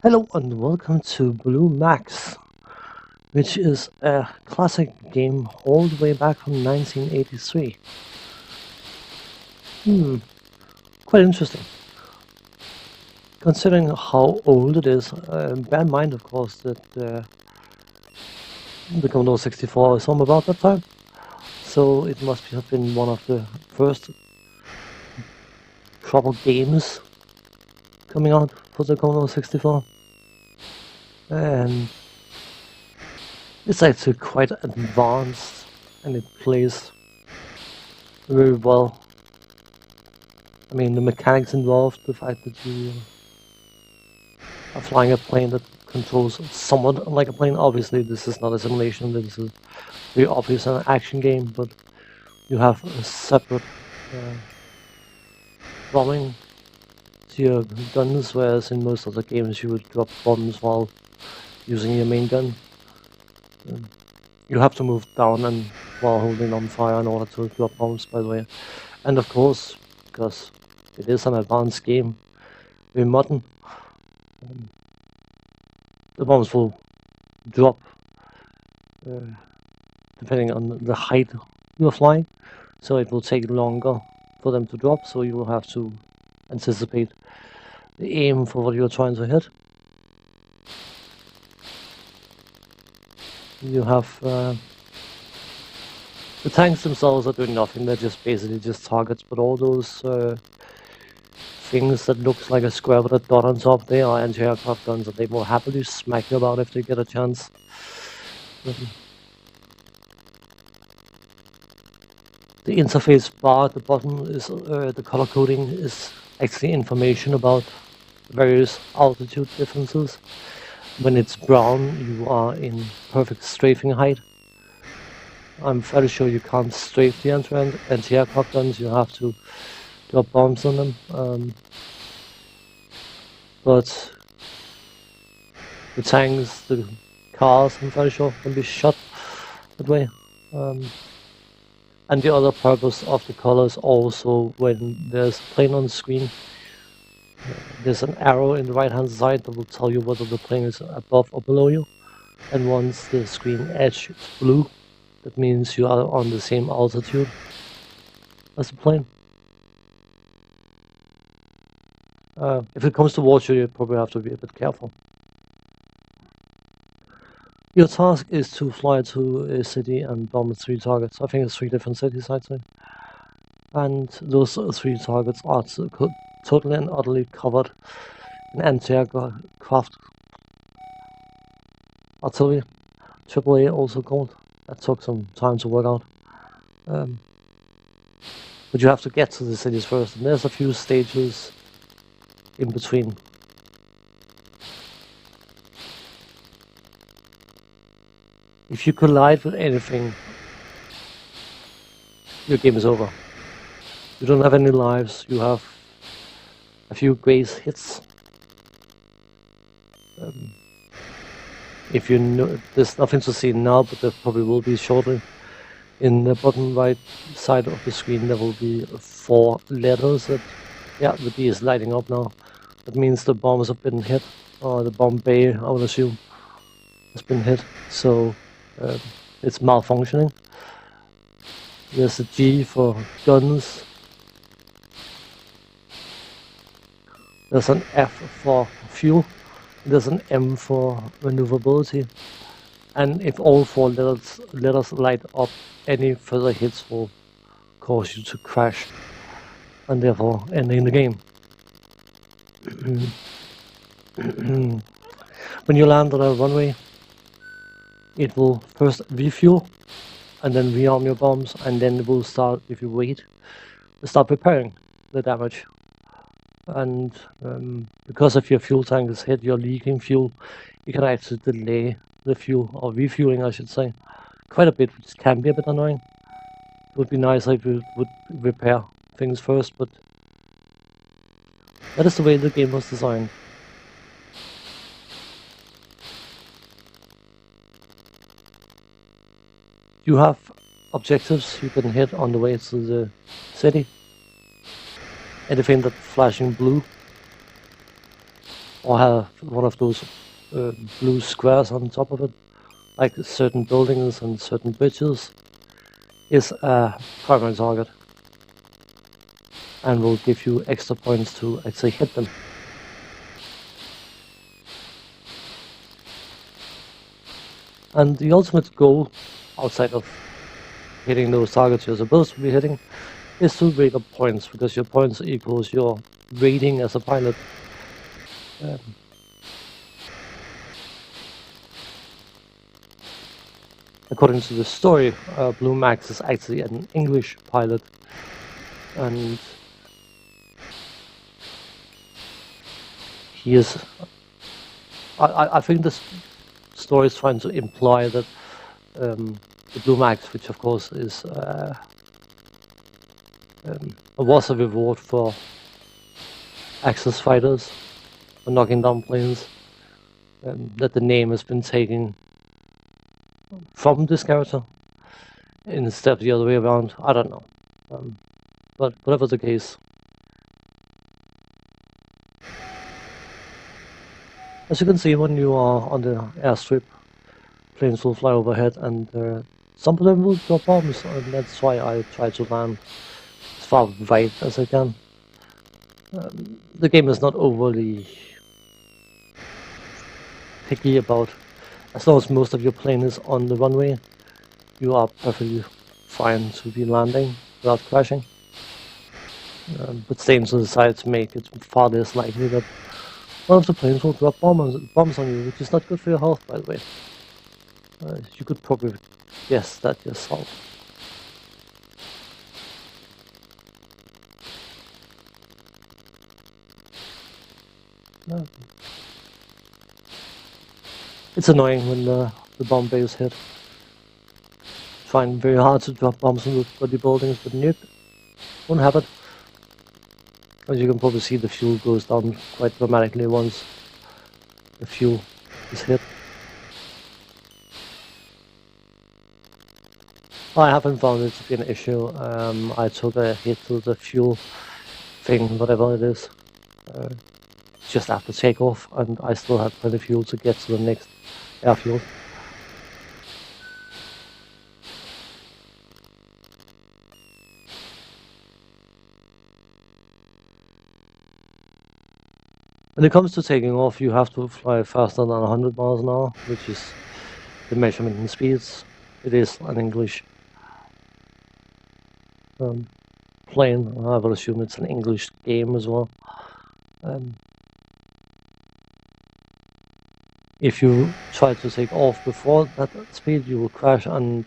Hello and welcome to Blue Max, which is a classic game all the way back from 1983. Quite interesting. Considering how old it is, bear in mind, of course, that the Commodore 64 is from about that time, so it must have been one of the first proper games coming out for the Commodore 64. And it's actually quite advanced, and it plays very well. I mean, the mechanics involved, the fact that you are flying a plane that controls somewhat like a plane. Obviously, this is not a simulation, this is very obvious an action game, but you have a separate bombing to your guns, whereas in most other games you would drop bombs while using your main gun. You have to move down and while holding on fire in order to drop bombs, by the way. And of course, because it is an advanced game, very modern, the bombs will drop depending on the height you're flying, so it will take longer for them to drop, so you will have to anticipate the aim for what you're trying to hit. You have the tanks themselves are doing nothing, they're just basically just targets, but all those things that looks like a square with a dot on top, they are anti-aircraft guns, and they will happily smack you about if they get a chance. The interface bar at the bottom is the color coding is actually information about various altitude differences. When it's brown, you are in perfect strafing height. I'm fairly sure you can't strafe the anti-aircraft guns, you have to drop bombs on them. But the tanks, the cars, I'm fairly sure can be shot that way. And the other purpose of the colors also, when there's a plane on the screen, there's an arrow in the right hand side that will tell you whether the plane is above or below you. And once the screen edge is blue, that means you are on the same altitude as the plane. If it comes to water, you probably have to be a bit careful. Your task is to fly to a city and bomb 3 targets. I think it's 3 different cities, I'd say. And those 3 targets are totally and utterly covered in anti-aircraft artillery, AAA also called. That took some time to work out. But you have to get to the cities first, and there's a few stages in between. If you collide with anything, your game is over. You don't have any lives, you have a few graze hits. If you know, there's nothing to see now, but there probably will be shortly. In the bottom right side of the screen there will be 4 letters that, yeah, the B is lighting up now. That means the bombs have been hit, or the bomb bay, I would assume, has been hit, so it's malfunctioning. There's a G for guns. There's an F for fuel. There's an M for maneuverability. And if all 4 letters light up, any further hits will cause you to crash, and therefore ending the game. When you land on a runway, it will first refuel, and then rearm your bombs, and then it will start, if you wait, start repairing the damage. And because if your fuel tank is hit, you're leaking fuel, you can actually delay the fuel, or refueling I should say, quite a bit, which can be a bit annoying. It would be nice if you would repair things first, but that is the way the game was designed. You have objectives you can hit on the way to the city. Anything that's flashing blue or have one of those blue squares on top of it, like certain buildings and certain bridges, is a primary target and will give you extra points to actually hit them. And the ultimate goal, outside of hitting those targets you're supposed to be hitting, is to rate up points, because your points equals your rating as a pilot. According to the story, Blue Max is actually an English pilot, and he is. I think this story is trying to imply that the Blue Max, which of course is was a reward for Axis fighters for knocking down planes, that the name has been taken from this character instead of the other way around. I don't know, but whatever the case, as you can see when you are on the airstrip, planes will fly overhead, and some of them will drop bombs, and that's why I try to land as far right as I can. The game is not overly picky about, as long as most of your plane is on the runway, you are perfectly fine to be landing without crashing. But staying to the sides make it far less likely that one of the planes will drop bombs on you, which is not good for your health, by the way. You could probably guess that yourself. It's annoying when the bomb bay is hit. Trying very hard to drop bombs on the bloody buildings, but nope, won't happen. As you can probably see, the fuel goes down quite dramatically once the fuel is hit. I haven't found it to be an issue. I took a hit to the fuel thing, whatever it is, just after takeoff, and I still had plenty of fuel to get to the next airfield. When it comes to taking off, you have to fly faster than 100 miles an hour, which is the measurement in speeds. It is an English plane. I will assume it's an English game as well. If you try to take off before that speed, you will crash, and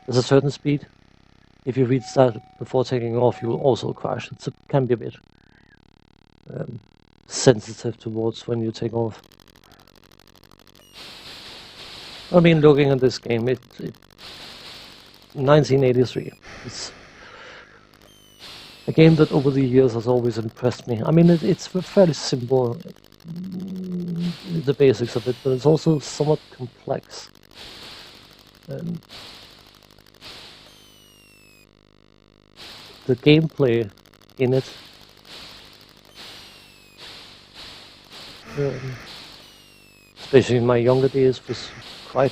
there's a certain speed. If you reach that before taking off, you will also crash. It can be a bit sensitive towards when you take off. I mean, looking at this game, 1983. It's a game that over the years has always impressed me. I mean, it's fairly simple, the basics of it, but it's also somewhat complex. The gameplay in it especially in my younger days, was quite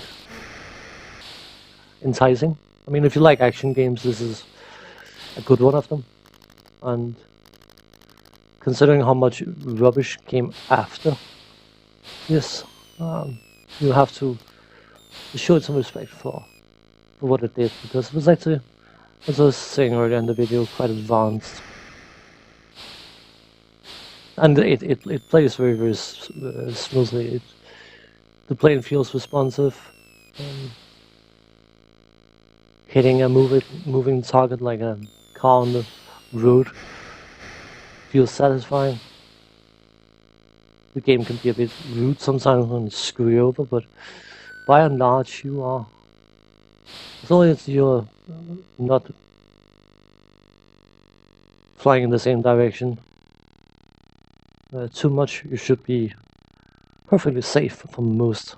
enticing. I mean, if you like action games, this is a good one of them. And considering how much rubbish came after this, you have to show it some respect for what it did, because it was actually, as I was saying earlier in the video, quite advanced. And it plays very, very smoothly. The plane feels responsive. Hitting a moving target like a car on the road feels satisfying. The game can be a bit rude sometimes and screw you over, but by and large, you are, as long as you're not flying in the same direction too much, you should be perfectly safe from most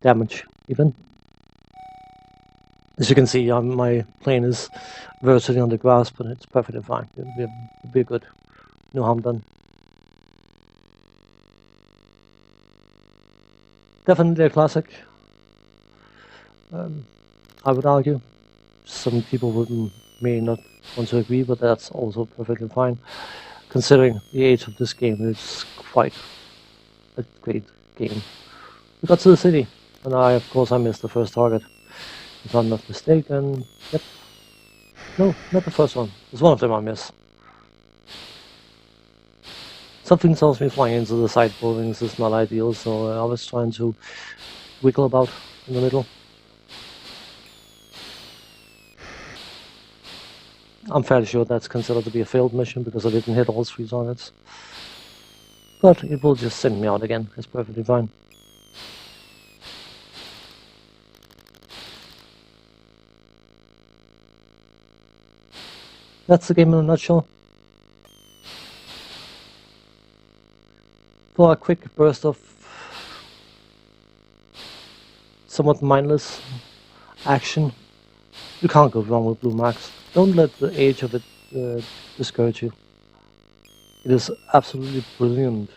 damage, even. As you can see, my plane is virtually on the grass, but it's perfectly fine. We're good. no harm done. Definitely a classic. I would argue. Some people may not want to agree, but that's also perfectly fine. Considering the age of this game, it's quite a great game. We got to the city, and of course, I missed the first target. If I'm not mistaken, yep. No, not the first one. It's one of them I missed. Something tells me flying into the side buildings is not ideal, so I was trying to wiggle about in the middle. I'm fairly sure that's considered to be a failed mission because I didn't hit all 3 targets. But it will just send me out again. It's perfectly fine. That's the game in a nutshell. For a quick burst of somewhat mindless action, you can't go wrong with Blue Max. Don't let the age of it discourage you. It is absolutely brilliant.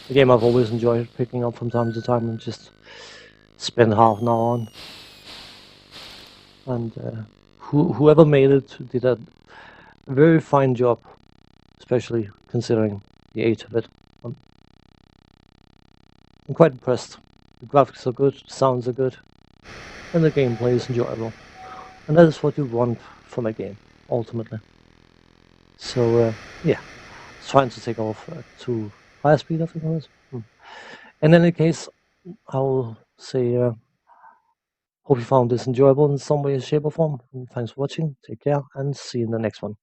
A game I've always enjoyed picking up from time to time and just spend half an hour on. And whoever made it did a very fine job, especially considering the age of it. I'm quite impressed. The graphics are good, sounds are good, and the gameplay is enjoyable. And that is what you want from a game, ultimately. So, yeah, trying to take off to higher speed, I think it was. In any case, I will say, hope you found this enjoyable in some way, shape, or form. And thanks for watching. Take care, and see you in the next one.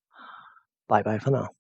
Bye bye for now.